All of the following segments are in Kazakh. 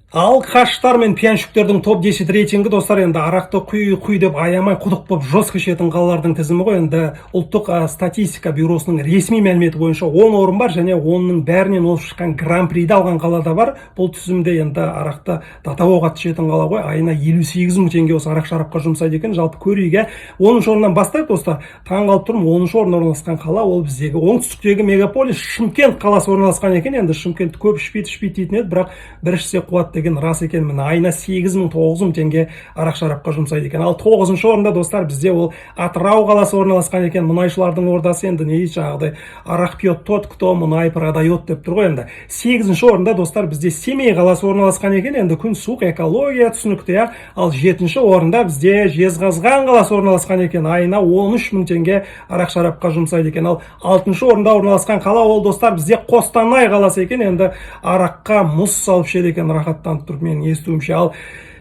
Ал қаштар мен пияншүктердің топ 10 рейтингі достар, енді арақты құй деп аямай құдық боп жосқы ішетін қалалардың тізімі ғой. Енді ұлттық статистика бюросының ресми мәліметі бойынша 10 орын бар, және оның бәрінен озып шыққан гран-приді алған қала да бар. Бұл тізімде енді арақты татау қатты ішетін қала ғой. Айына 58 мың теңге осы арақ шарапқа жұмсайды екен. Жалпы көрейік. 10-шы орыннан бастайық достар. Таңғалып тұрмын, 10-шы орында орналасқан қала ол біздегі оңтүстіктегі мегаполис Шымкент қаласы орналасқан екен. Енді Шымкент көп ішпейді дейтін еді, бірақ бір ішсе қуат деген рас екен. Міне айына 8 мың 9 мың теңге арақ шарапқа жұмсайды екен. Ал 9-шы орында достар бізде ол Атырау қаласы орналасқан екен. Мұнайшылардың ордасы. Енді не жаңағыдай арақ пьет тот, кто мұнай продает деп тұр ғой. Енді 8-ші орында достар бізде Семей қаласы орналасқан екен. Енді күн суық, экология түсінікті. Ал 7-ші орында бізде Жезқазған қаласы орналасқан екен. Айына 13 мың теңге арақ шарапқа жұмсайды екен. Ал 6-шы орында орналасқан қала ол достар бізде Қостанай қаласы екен. Енді араққа мұз салып ішеді екен, рахаттанып тұрып менің естуімше. Ал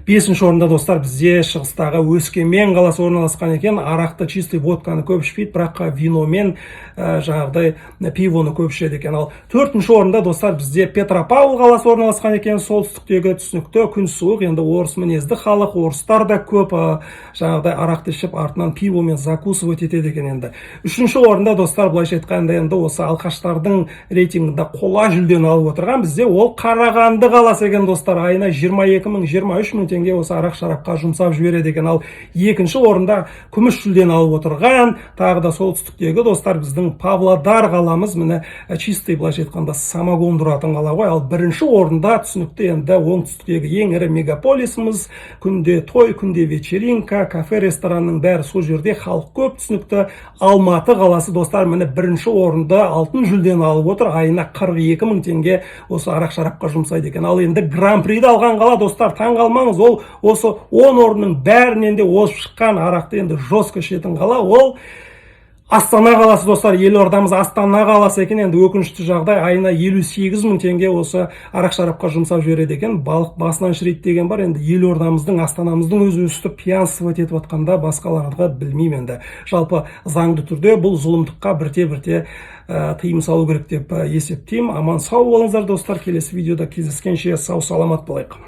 5-ші орында достар бізде шығыстағы Өскемен қаласы орналасқан екен. Арақты чистый водканы көп ішпейді, бірақ вино мен жаңағыдай пивоны көп ішеді екен. Ал 4-ші орында достар бізде Петропавл қаласы орналасқан екен. Солтүстіктегі түсінікті, күн суық, енді орыс мінезді халық, орыстар да көп жаңағыдай арақты ішіп артынан пивомен закусывать етеді екен. Енді 3-ші орында достар былайша айтқанда енді осы алқаштардың рейтингінде қола жүлдені алып отырған бізде ол Қарағанды қаласы екен достар. Айына 22 мың 23 мың теңге осы арақ шарапқа жұмсап жібереді екен. Ал 2-ші орында күміс жүлдені алып отырған тағы да солтүстіктегі достар біздің Павлодар қаламыз. Міне чистый былайша айтқанда самогон тұратын қала ғой. Ал 1-ші орында түсінікті енді оңтүстіктегі ең ірі мегаполисіміз. Күнде той, күнде вечеринка, кафе, ресторанның бәрі сол жерде, халық көп. Түсінікті Алматы қаласы достар міне 1-ші орында алтын жүлдені алып отыр. Айына 42 мың теңге осы арақ шарапқа жұмсайды екен. Ал енді гран-приді алған қала достар, таң қалмаңыз, ол осы 10 орынның бәрінен де озып шыққан арақты енді жосқы ішетін қала ол Астана қаласы достар. Елордамыз Астана қаласы екен. Енді өкінішті жағдай, айына 58 мың теңге осы арақ шарапқа жұмсап жібереді екен. Балық басынан шірейді деген бар. Енді елордамыздың, Астанамыздың өзі өстіп пьянствовать етіп жатқанда басқаларға білмеймін. Енді жалпы заңды түрде бұл зұлымдыққа бірте-бірте тыйым салу керек деп есептеймін. Аман сау болыңыздар достар. Келесі видеода кездескенше сау саламат болайық.